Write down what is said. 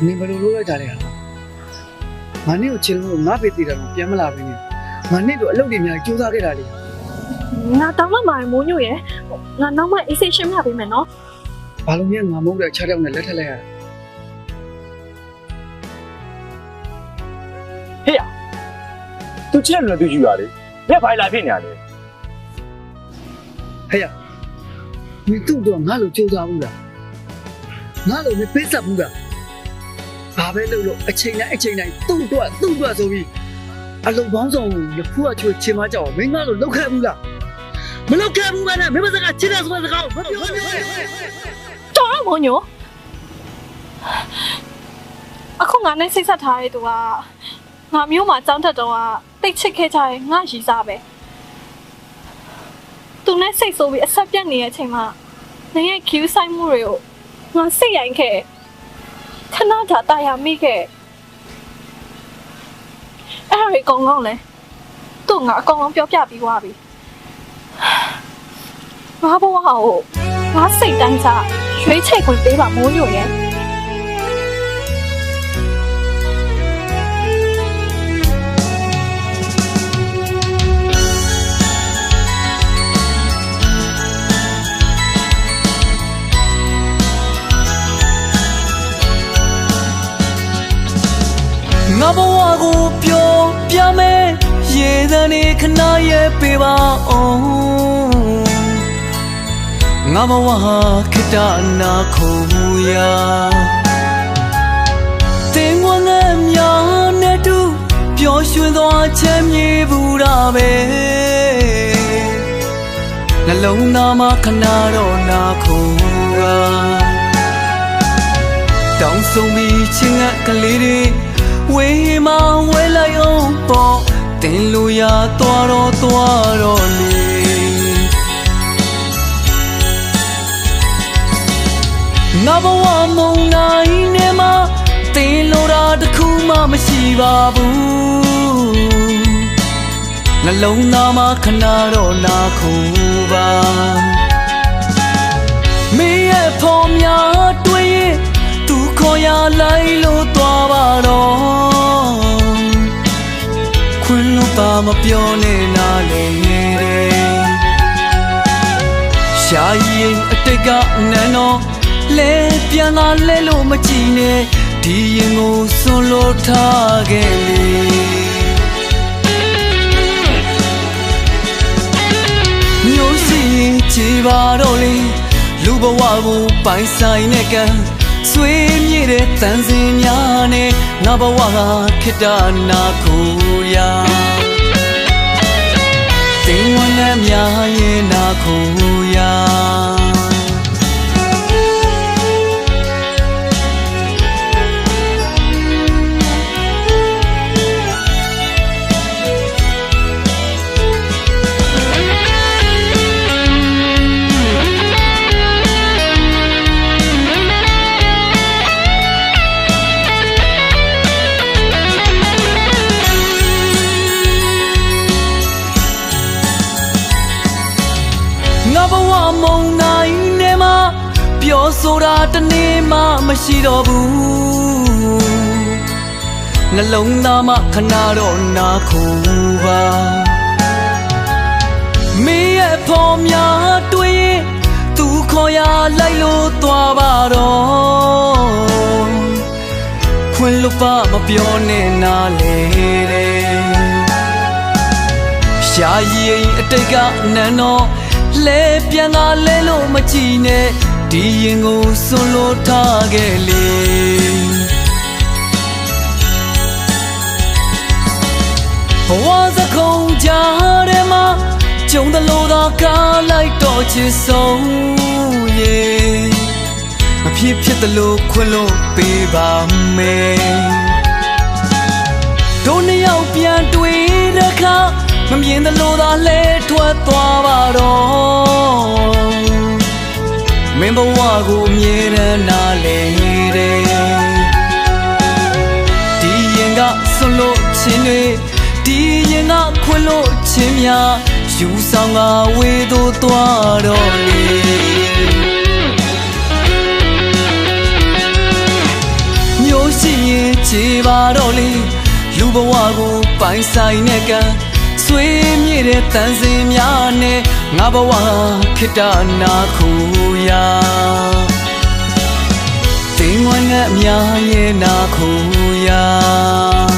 你不录了家里啊？俺那有钱路，俺别地了，别么拉别呢。俺那多老里面就咋给他的？我当了买冇牛嘢，我諗埋一些什麼俾mình咯。巴路面俺冇得吃掉那来他来啊。嘿呀，都这样了，对住啊嘞，别拍来骗人嘞。哎呀，你都多俺路就咋不的？俺路你别啥不的？阿伯路一千年，都多所以，啊路帮上也苦啊，就起码叫没俺路路开不了，没路开不完呢，没把这个其他什么这个，做咗冇牛。အခုငါနဲ့စိတ်ဆက်ထားတဲ့သူကငါမျိုးမှာကြောင်းတက်တော့တိတ်ချစ်ခဲ့ကြရင်ငါရီစားပဲသူနဲ့စိတ်ဆိုးပြီးအဆက်ပြတ်နေတဲ့အချိန်မှာနေရဲ့ queue ဆိုင်မှုတွေကိုငါစိတ်ရိုင်းခဲ့ခဏတာတာယာမိခဲ့အဲ့ဒါတွေအကုန်လုံးလဲသူ့ငါအကုန်လုံးပြောပြပြီးသွားပြီငါဘဝကိုငါစိတ်တိုင်းစားရွေးချယ်ခွင့်ပေးပါမိုးညို့ရဲ့ငါဘဝကိုပြောပြမယ်ရေသံနေခဏရဲ့ပေးပါအောင်ငါဘဝဟာခိတနာခုရာတင်ဝငယ်များနဲ့တူပျော်ရွှင်သွားချမ်းမြေဘူးတာပဲနှလုံးသားမှာခဏတော့နာခုရာတောင်းဆုံးပြီးချင်းငတ်ကလေးတွေဝေးမဝဲလိုက်အောင်ပေါ့တင်လို့ရသွားတော့လေငါဘဝမုံနိုင်နေမှာတင်လို့တာတစ်ခုမှမရှိပါဘူးနှလုံးသားမှာခဏတော့နာခုပါမင်းရဲ့ဖော်များတွေ့ရင်သူခေါ်ရလိုက်လို့သွားပါတော့ခွန်းလို့ပါမပြောနဲ့နားလေတဲ့ရှာရင်အတိတ်ကနန်းတော့လဲပြန်လာလဲလို့မကြည့်နဲ့ဒီရင်ကိုစွန့်လို့ထားခဲ့လေမျိုးစီချေပါတော့လေလူဘဝကိုပိုင်ဆိုင်တဲ့ကံဆွေးမြေ့တဲ့တန်စင်များနဲ့ငါဘဝကခိတနာကိုရာတင်ဝငယ်များရဲ့နာကိုရာငါဘဝမုံနိုင်နေမှာပြောဆိုတာတနေ့မှမရှိတော့ဘူးနှလုံးသားမှာခဏတော့နာခုပါမင်းရဲ့ဖော်များတွေ့ရင်သူခေါ်ရလိုက်လို့သွားပါတော့ခွန်းလို့ပါမပြောနဲ့နားလေတဲ့ရှာရင်အတိတ်ကနန်းတော့လဲပြန်လာလဲလို့မကြည့်နဲ့ဒီရင်ကိုစွန့်လို့ထားခဲ့လေဘဝစခုံကြားထဲမှာကြုံတယ်လို့သာကားလိုက်တော့ချစ်ဆုံးရဲ့မဖြစ်တယ်လို့ခွင့်လို့ပေးပါမယ်တို့နှစ်ယောက်ပြန်တွေ့တဲ့အခါမမြင်တယ်လို့သာလဲထွက်သွားပါတော့မင်းဘဝကိုမြဲတမ်းနားလေတဲ့ဒီရင်ကဆွလို့ချင်းတွေဒီရင်ကခွင့်လို့ချင်းများယူဆောင်ကဝေးသို့သွားတော့လေမျိုး ရှိရင်ခြေပါတော့လေလူဘဝကိုပိုင်ဆိုင်တဲ့ကံဆွေးမြေ့တဲ့တန်စင်များနဲ့ငါဘဝခိတနာခုရာတင်ငွေငှက်အများရဲ့နာခုရာ